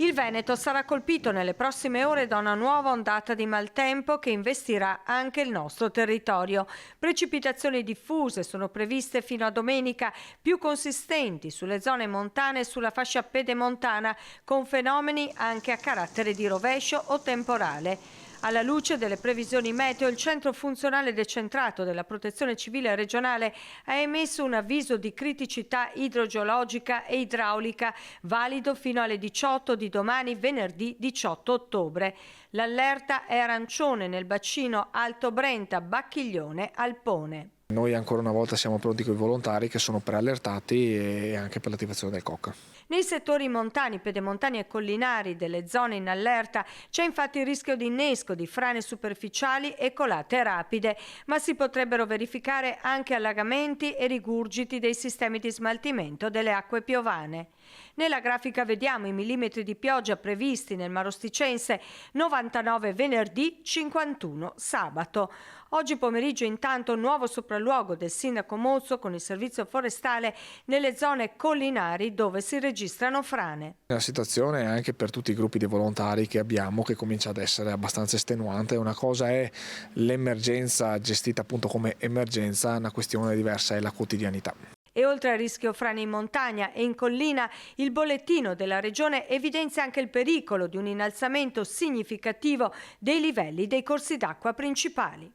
Il Veneto sarà colpito nelle prossime ore da una nuova ondata di maltempo che investirà anche il nostro territorio. Precipitazioni diffuse sono previste fino a domenica, più consistenti sulle zone montane e sulla fascia pedemontana, con fenomeni anche a carattere di rovescio o temporale. Alla luce delle previsioni meteo, il Centro Funzionale Decentrato della Protezione Civile Regionale ha emesso un avviso di criticità idrogeologica e idraulica valido fino alle 18 di domani, venerdì 18 ottobre. L'allerta è arancione nel bacino Alto Brenta, Bacchiglione, Alpone. Noi ancora una volta siamo pronti con i volontari che sono preallertati e anche per l'attivazione del COC. Nei settori montani, pedemontani e collinari delle zone in allerta c'è infatti il rischio di innesco di frane superficiali e colate rapide, ma si potrebbero verificare anche allagamenti e rigurgiti dei sistemi di smaltimento delle acque piovane. Nella grafica vediamo i millimetri di pioggia previsti nel Marosticense, 99 venerdì, 51 sabato. Oggi pomeriggio intanto nuovo sopralluogo del sindaco Mozzo con il servizio forestale nelle zone collinari dove si registrano frane. La situazione è anche per tutti i gruppi di volontari che abbiamo, che comincia ad essere abbastanza estenuante. Una cosa è l'emergenza gestita appunto come emergenza, una questione diversa è la quotidianità. E oltre al rischio frane in montagna e in collina, il bollettino della Regione evidenzia anche il pericolo di un innalzamento significativo dei livelli dei corsi d'acqua principali.